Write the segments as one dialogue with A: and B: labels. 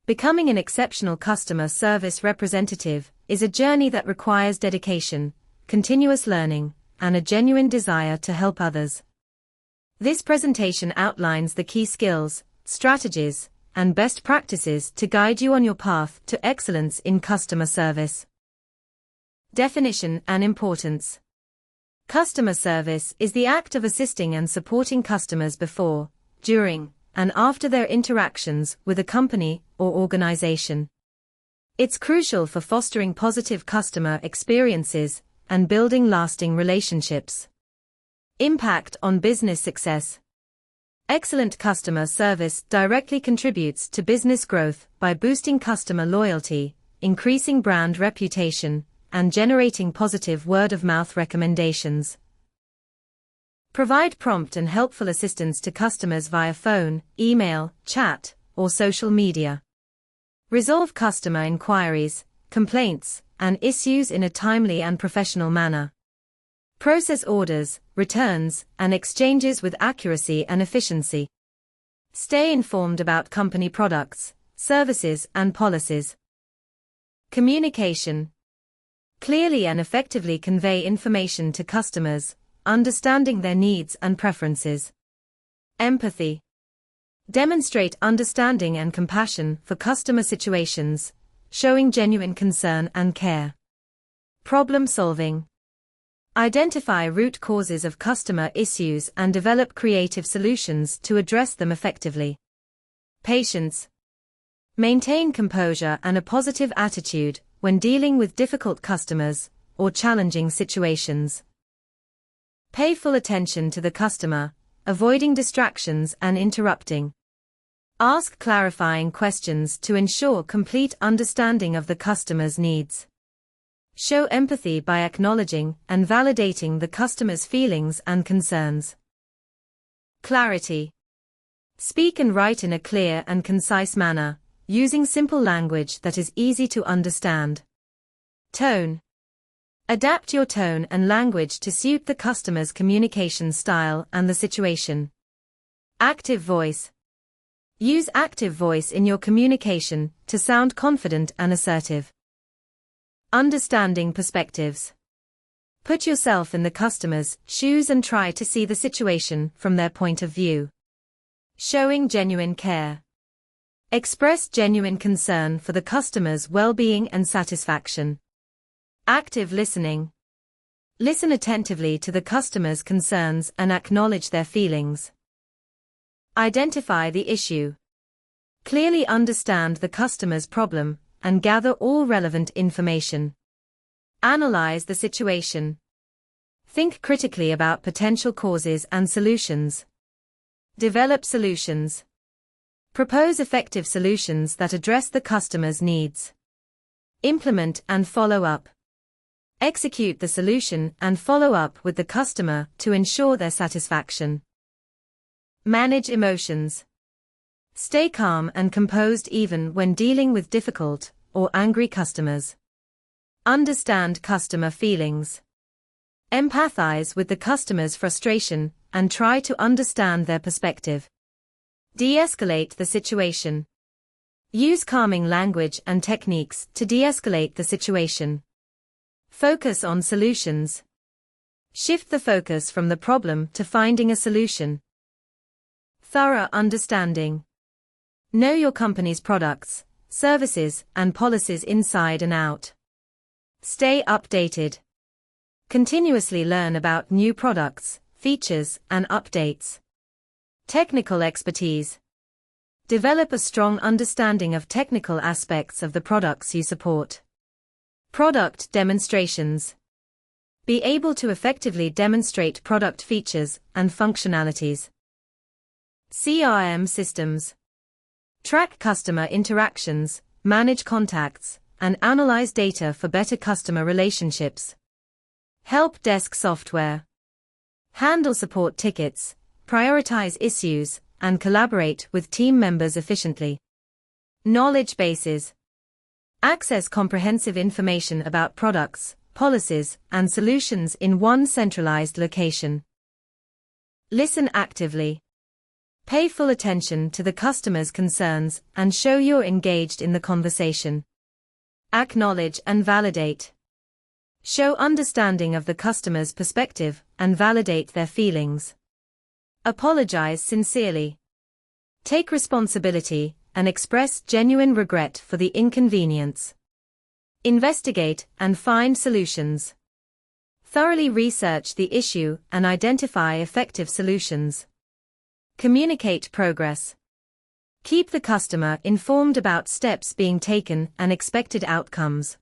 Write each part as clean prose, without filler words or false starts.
A: Becoming an exceptional customer service representative is a journey that requires dedication, continuous learning, and a genuine desire to help others. This presentation outlines the key skills, strategies, and best practices to guide you on your path to excellence in customer service. Definition and importance. Customer service is the act of assisting and supporting customers before, during, and after their interactions with a company or organization. It's crucial for fostering positive customer experiences and building lasting relationships. Impact on business success. Excellent customer service directly contributes to business growth by boosting customer loyalty, increasing brand reputation, and generating positive word-of-mouth recommendations. Provide prompt and helpful assistance to customers via phone, email, chat, or social media. Resolve customer inquiries, complaints, and issues in a timely and professional manner. Process orders, returns, and exchanges with accuracy and efficiency. Stay informed about company products, services, and policies. Communication. Clearly and effectively convey information to customers, understanding their needs and preferences. Empathy. Demonstrate understanding and compassion for customer situations, showing genuine concern and care. Problem solving. Identify root causes of customer issues and develop creative solutions to address them effectively. Patience. Maintain composure and a positive attitude when dealing with difficult customers or challenging situations. Pay full attention to the customer, avoiding distractions and interrupting. Ask clarifying questions to ensure complete understanding of the customer's needs. Show empathy by acknowledging and validating the customer's feelings and concerns. Clarity. Speak and write in a clear and concise manner, using simple language that is easy to understand. Tone. Adapt your tone and language to suit the customer's communication style and the situation. Active voice. Use active voice in your communication to sound confident and assertive. Understanding perspectives. Put yourself in the customer's shoes and try to see the situation from their point of view. Showing genuine care. Express genuine concern for the customer's well-being and satisfaction. Active listening. Listen attentively to the customer's concerns and acknowledge their feelings. Identify the issue. Clearly understand the customer's problem and gather all relevant information. Analyze the situation. Think critically about potential causes and solutions. Develop solutions. Propose effective solutions that address the customer's needs. Implement and follow up. Execute the solution and follow up with the customer to ensure their satisfaction. Manage emotions. Stay calm and composed even when dealing with difficult or angry customers. Understand customer feelings. Empathize with the customer's frustration and try to understand their perspective. De-escalate the situation. Use calming language and techniques to de-escalate the situation. Focus on solutions. Shift the focus from the problem to finding a solution. Thorough understanding. Know your company's products, services, and policies inside and out. Stay updated. Continuously learn about new products, features, and updates. Technical expertise. Develop a strong understanding of technical aspects of the products you support. Product demonstrations. Be able to effectively demonstrate product features and functionalities. CRM systems. Track customer interactions, manage contacts, and analyze data for better customer relationships. Help desk software. Handle support tickets, prioritize issues, and collaborate with team members efficiently. Knowledge bases. Access comprehensive information about products, policies, and solutions in one centralized location. Listen actively. Pay full attention to the customer's concerns and show you're engaged in the conversation. Acknowledge and validate. Show understanding of the customer's perspective and validate their feelings. Apologize sincerely. Take responsibility and express genuine regret for the inconvenience. Investigate and find solutions. Thoroughly research the issue and identify effective solutions. Communicate progress. Keep the customer informed about steps being taken and expected outcomes.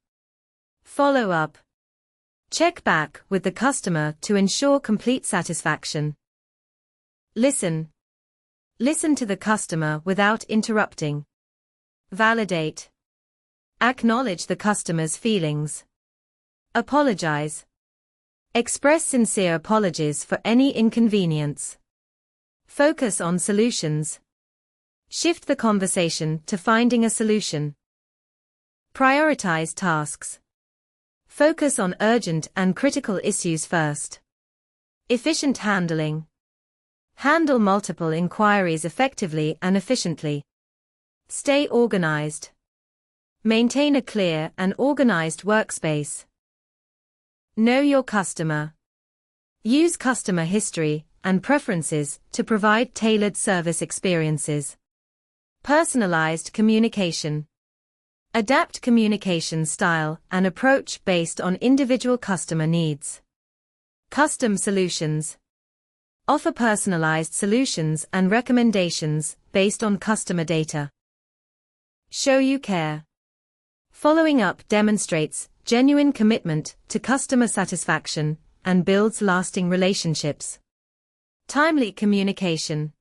A: Follow up. Check back with the customer to ensure complete satisfaction. Listen. Listen to the customer without interrupting. Validate. Acknowledge the customer's feelings. Apologize. Express sincere apologies for any inconvenience. Focus on solutions. Shift the conversation to finding a solution. Prioritize tasks. Focus on urgent and critical issues first. Efficient handling. Handle multiple inquiries effectively and efficiently. Stay organized. Maintain a clear and organized workspace. Know your customer. Use customer history and preferences to provide tailored service experiences. Personalized communication. Adapt communication style and approach based on individual customer needs. Custom solutions. Offer personalized solutions and recommendations based on customer data. Show you care. Following up demonstrates genuine commitment to customer satisfaction and builds lasting relationships. Timely communication.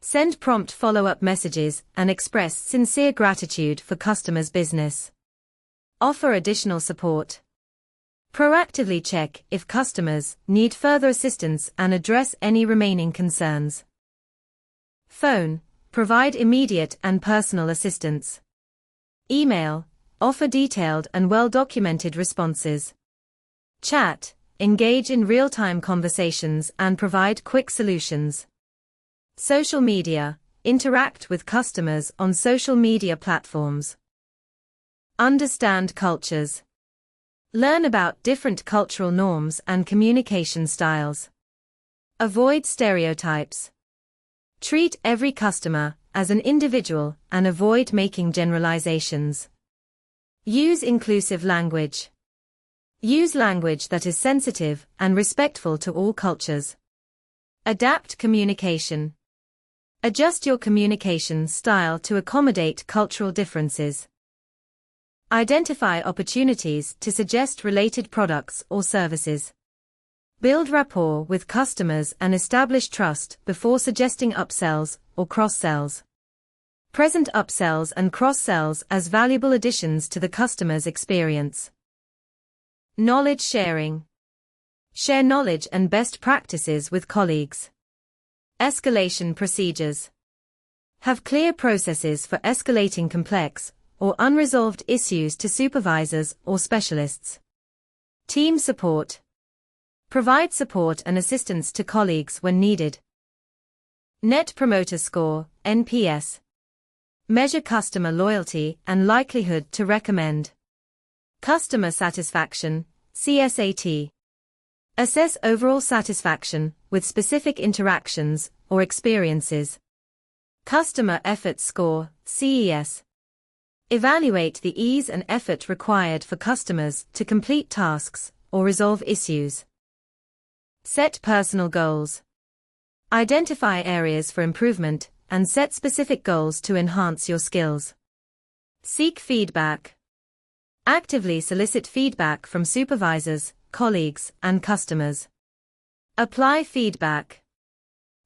A: Send prompt follow-up messages and express sincere gratitude for customers' business. Offer additional support. Proactively check if customers need further assistance and address any remaining concerns. Phone. Provide immediate and personal assistance. Email. Offer detailed and well-documented responses. Chat. Engage in real-time conversations and provide quick solutions. Social media. Interact with customers on social media platforms. Understand cultures. Learn about different cultural norms and communication styles. Avoid stereotypes. Treat every customer as an individual and avoid making generalizations. Use inclusive language. Use language that is sensitive and respectful to all cultures. Adapt communication. Adjust your communication style to accommodate cultural differences. Identify opportunities to suggest related products or services. Build rapport with customers and establish trust before suggesting upsells or cross-sells. Present upsells and cross-sells as valuable additions to the customer's experience. Knowledge sharing. Share knowledge and best practices with colleagues. Escalation procedures. Have clear processes for escalating complex or unresolved issues to supervisors or specialists. Team support. Provide support and assistance to colleagues when needed. Net Promoter Score, NPS. Measure customer loyalty and likelihood to recommend. Customer satisfaction, CSAT. Assess overall satisfaction with specific interactions or experiences. Customer effort score, CES. Evaluate the ease and effort required for customers to complete tasks or resolve issues. Set personal goals. Identify areas for improvement and set specific goals to enhance your skills. Seek feedback. Actively solicit feedback from supervisors, colleagues, and customers. Apply feedback.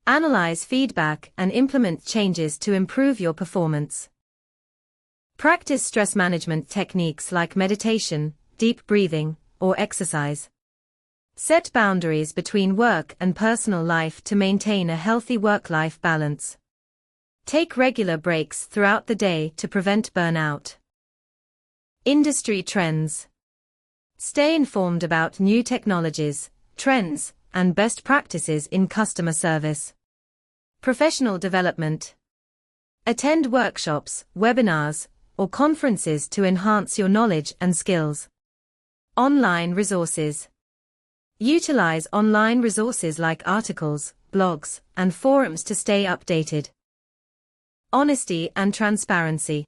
A: Analyze feedback and implement changes to improve your performance. Practice stress management techniques like meditation, deep breathing, or exercise. Set boundaries between work and personal life to maintain a healthy work-life balance. Take regular breaks throughout the day to prevent burnout. Industry trends. Stay informed about new technologies, trends, and best practices in customer service. Professional development. Attend workshops, webinars, or conferences to enhance your knowledge and skills. Online resources. Utilize online resources like articles, blogs, and forums to stay updated. Honesty and transparency.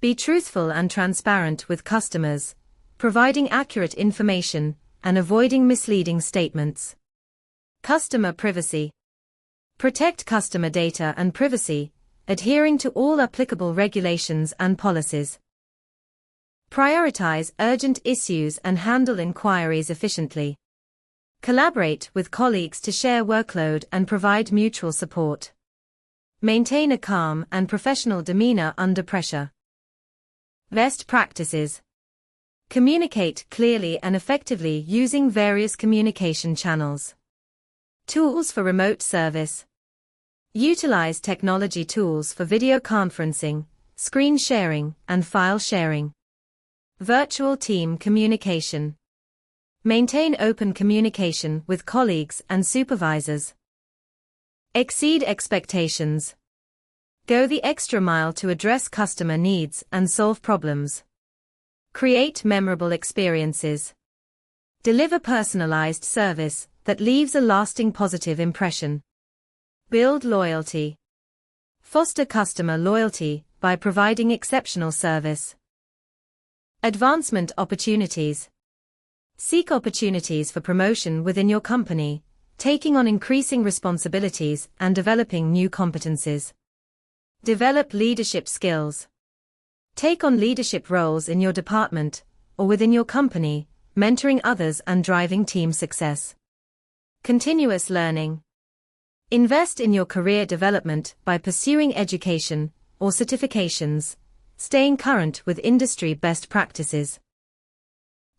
A: Be truthful and transparent with customers, providing accurate information and avoiding misleading statements. Customer privacy. Protect customer data and privacy, adhering to all applicable regulations and policies. Prioritize urgent issues and handle inquiries efficiently. Collaborate with colleagues to share workload and provide mutual support. Maintain a calm and professional demeanor under pressure. Best practices. Communicate clearly and effectively using various communication channels. Tools for remote service. Utilize technology tools for video conferencing, screen sharing, and file sharing. Virtual team communication. Maintain open communication with colleagues and supervisors. Exceed expectations. Go the extra mile to address customer needs and solve problems. Create memorable experiences. Deliver personalized service that leaves a lasting positive impression. Build loyalty. Foster customer loyalty by providing exceptional service. Advancement opportunities. Seek opportunities for promotion within your company, taking on increasing responsibilities and developing new competencies. Develop leadership skills. Take on leadership roles in your department or within your company, mentoring others and driving team success. Continuous learning. Invest in your career development by pursuing education or certifications, staying current with industry best practices.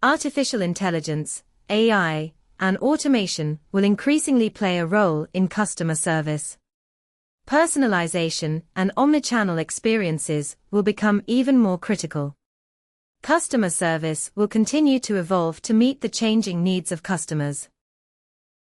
A: Artificial intelligence, AI, and automation will increasingly play a role in customer service. Personalization and omnichannel experiences will become even more critical. Customer service will continue to evolve to meet the changing needs of customers.